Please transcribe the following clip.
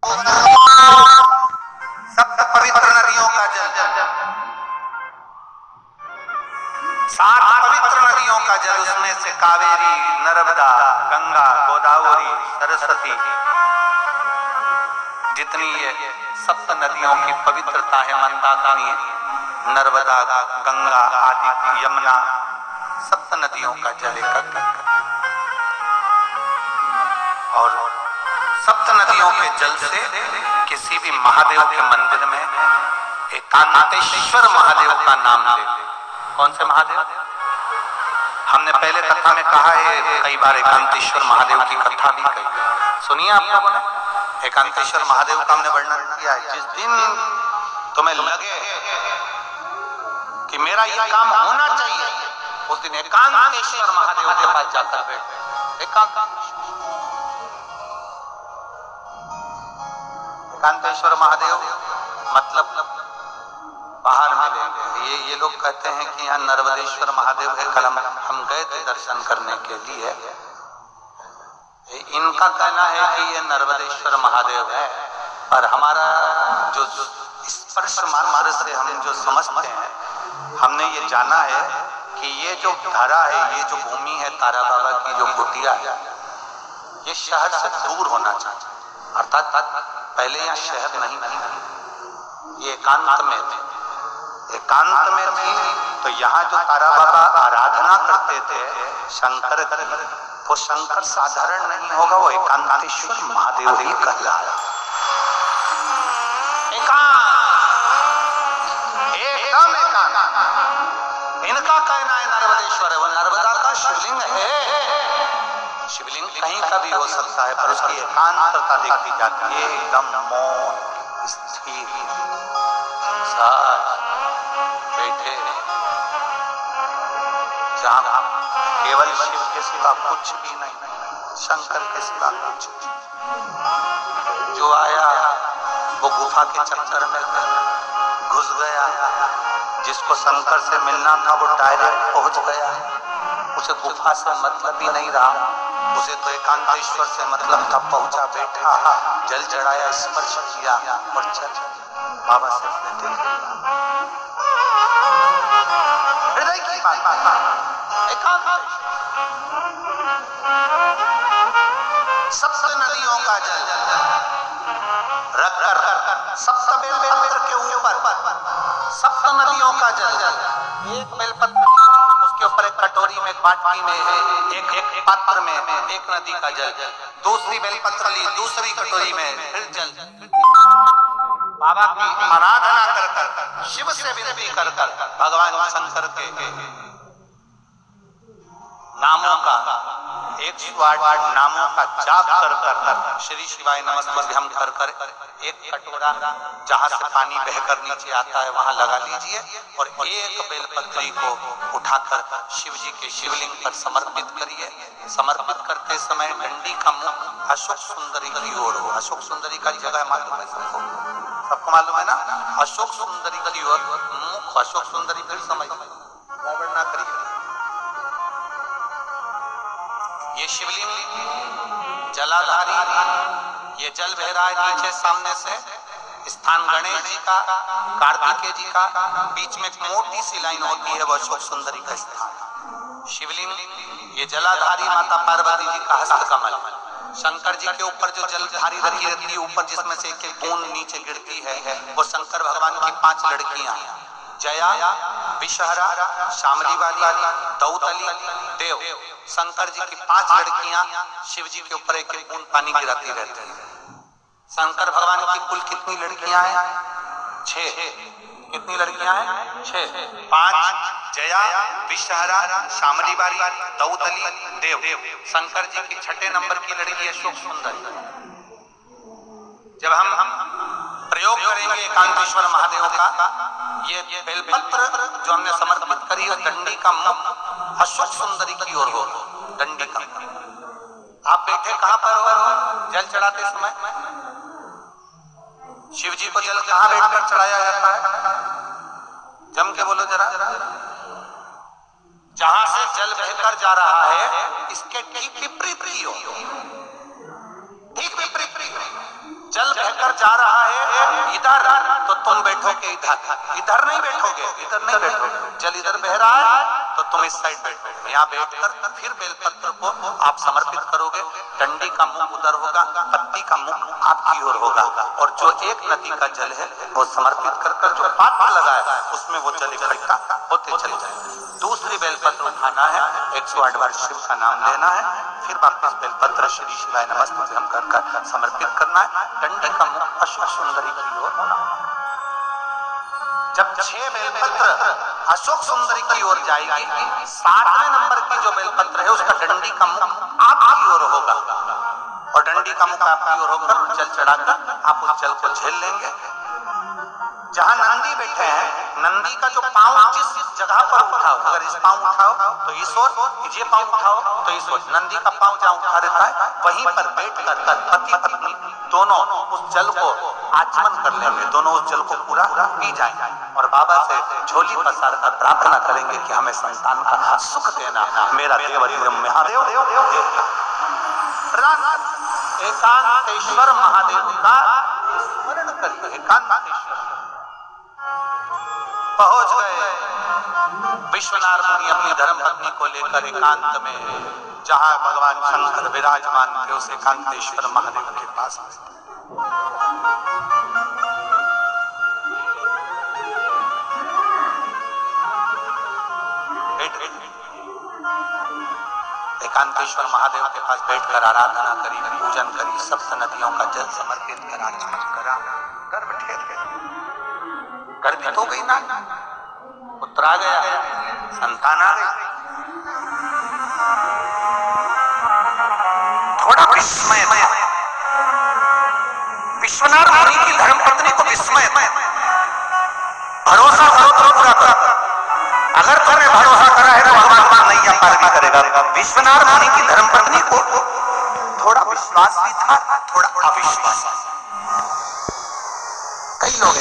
सप्त पवित्र नदियों का जल, 7 पवित्र नदियों का जल, उसमें से कावेरी, नर्मदा, गंगा, गोदावरी, सरस्वती, जितनी ये सप्त नदियों की पवित्रता है, मंदाकिनी, नर्मदा, गंगा आदि, यमुना, सप्त नदियों का जल एकत्रित कर और सप्त नदियों के जल से किसी भी महादेव के मंदिर में एकांतेश्वर महादेव का नाम ले। कौन से महादेव? हमने पहले कथा में कहा है, कई बार एकांतेश्वर महादेव की कथा भी कही, सुनिए आप लोगों ने। एकांतेश्वर महादेव का हमने वर्णन किया है। जिस दिन तुम्हें लगे कि मेरा ये काम होना चाहिए, उस दिन एकांतेश्वर महादेव के पास जाकर बैठ। एकांतेश्वर महादेव मतलब बाहर मिलेंगे। ये लोग कहते हैं कि यहाँ नर्मदेश्वर महादेव है, कल हम गए थे दर्शन करने के लिए। इनका कहना है कि ये नर्मदेश्वर महादेव है, पर हमारा जो स्पर्श मार्ग से हम जो समझते हैं, हमने ये जाना है कि ये जो धरा है, ये जो भूमि है तारा बाबा की जो कुटिया है, ये शहर से दूर होना चाहिए। अर्थात पहले यहाँ शहर नहीं थी, ये एकांत में थी। एकांत में थी तो यहाँ जो तारा बाबा आराधना करते थे शंकर की, वो शंकर साधारण नहीं होगा, वो एकांतेश्वर महादेव ही कहलाया। एकदम एकांत। इनका कहना है नर्मदेश्वर है, वो नर्मदा का शिवलिंग है। शिवलिंग कहीं का भी हो सकता है, पर उसकी एकांतता देखी जाती है, एकदम मौन, स्थिर, साज बैठे, जहां केवल शिव के सिवा कुछ भी नहीं, शंकर के सिवा कुछ भी। जो आया वो गुफा के चक्कर में घुस गया, जिसको शंकर से मिलना था वो डायरेक्ट पहुंच गया, उसे गुफा से मतलब ही नहीं रहा, उसे तो एकांतेश्वर से मतलब था। पहुंचा, बैठा, जल चढ़ाया, स्पर्श किया और चल बाबा से अपने दिल हृदय की बात। सप्त नदियों का जल रख कर सप्त बेलपत्र के ऊपर, सप्त नदियों का जल, एक बेलपत्र उसके ऊपर एक कटोरी में, बाटी में, एक पात्र में एक नदी का जल, दूसरी बेलपत्र ली, दूसरी कटोरी में फिर जल। बाबा की आराधना कर कर, शिव से विनती कर कर, भगवान शंकर के नामों का 108 नामों का जाप कर कर, श्री शिवाय नमस्ते हम कर कर, एक कटोरा जहां से पानी बहकर नीचे आता है वहां लगा लीजिए और एक बेलपत्री को उठाकर शिव जी के शिवलिंग पर समर्पित करिए। समर्पित करते समय डंडी का मुख अशोक सुंदरी की ओर हो। अशोक सुंदरी का जगह मालूम है सबको? सबको मालूम है ना? अशोक सुंदरी की ओर मुख, अशोक सुंदरी फिर समझ ना करिए। ये शिवलिंग जलाधारी, ये जल बह रहा है नीचे सामने से, स्थान गणेश जी का, कार्तिकेय जी का, बीच में एक मोटी सी लाइन होती है, वो अशोक सुंदरी का स्थान। शिवलिंग ये जलाधारी, माता पार्वती जी का हस्त कमल, शंकर जी के ऊपर जो जलधारी रखी रहती है ऊपर, जिसमें से एक एक बूंद नीचे गिरती है, वो शंकर भगवान की 5 लड़कियां, जया, विषहरा, शामली वाली, दौतली, देव। शंकर जी की 5 लड़कियां शिव जी के ऊपर एक एक बूंद पानी गिराती रहती है। शंकर भगवान की कुल कितनी लड़कियां हैं? 6। कितनी लड़कियां हैं? 6। 5 जया, विषहरा, शामली वाली, दौतली, देव। शंकर जी की 6ठे नंबर की लड़की है अशोक सुंदरी। जब हम प्रयोग करेंगे एकांतेश्वर महादेव का, ये बेलपत्र जो हमने समर्पित करी है, डंडी का मुख अशोक सुंदरी की ओर हो। डंडी का आप बैठे कहां पर हो? जल चढ़ाते समय शिव जी को जल कहां बैठकर चढ़ाया जाता है? जम के बोलो जरा। जहां से जल बहकर जा रहा है इसके ठीक विपरीत ही हो, ठीक विपरीत। जल बहकर जा रहा है इधर तो तुम बैठोगे इधर, इधर नहीं बैठोगे, इधर नहीं बैठोगे। जल इधर बह रहा है तो तुम इस साइड बैठोगे। यहाँ बैठकर फिर बेलपत्र को आप समर्पित करोगे। डंडी का मुख उधर होगा, पत्ती का मुख आपकी ओर होगा, और जो एक नदी का जल है वो समर्पित कर कर जो पात्र लगाए उसमें वो जल इकट्ठा होते चले जाए। दूसरी बेलपत्र उठाना है, 108 बार शिव का नाम लेना है, फिर वापस बेलपत्र श्री शिवाय नमस्ते हम कर समर्पित करना है। डंडी का मुख अशोक सुंदरी की ओर होना। जब 6 बेलपत्र अशोक सुंदरी की ओर जाएगी, 7वें नंबर की जो बेलपत्र है उसका डंडी का मुख आपकी ओर होगा, और डंडी का मुख आपकी ओर होकर जल चढ़ाकर आप उस जल को झेल लेंगे। जहां नंदी बैठे हैं, नंदी का जो पांव जिस जगह पर उठाओ, अगर इस पांव उठाओ तो इस ओर, ये पांव उठाओ तो इस ओर, नंदी का पांव जहां उठा रहता है वहीं पर बैठकर पति पत्नी दोनों उस जल को आचमन कर लेंगे, दोनों उस जल को पूरा पी जाएंगे और बाबा से झोली पसार कर प्रार्थना करेंगे कि हमें संतान का सुख देना, मेरा देव महादेव। एकांतेश्वर महादेव का स्मरण करिए। एकांतेश्वर पहुंच गए विश्वनाथ मुनि अपनी धर्मपत्नी को लेकर एकांत में, जहां भगवान शंकर विराजमान थे उस एकांतेश्वर महादेव के पास। एकांतेश्वर महादेव के पास बैठकर आराधना करी, पूजन करी, सप्त नदियों का जल समर्पित कर आचमन करा। गर्भ ठेल गया, गर्भित हो गई ना, पुत्र आ गया, संतान आ गई। थोड़ा विस्मय था, विश्वनाथ मुनि की धर्मपत्नी को विस्मय था। भरोसा करो तो पूरा करो, अगर तुमने भरोसा करा है तो भगवान नैया पार भी करेगा। विश्वनाथ मुनि की धर्मपत्नी को थोड़ा विश्वास भी था, थोड़ा अविश्वास। कई लोग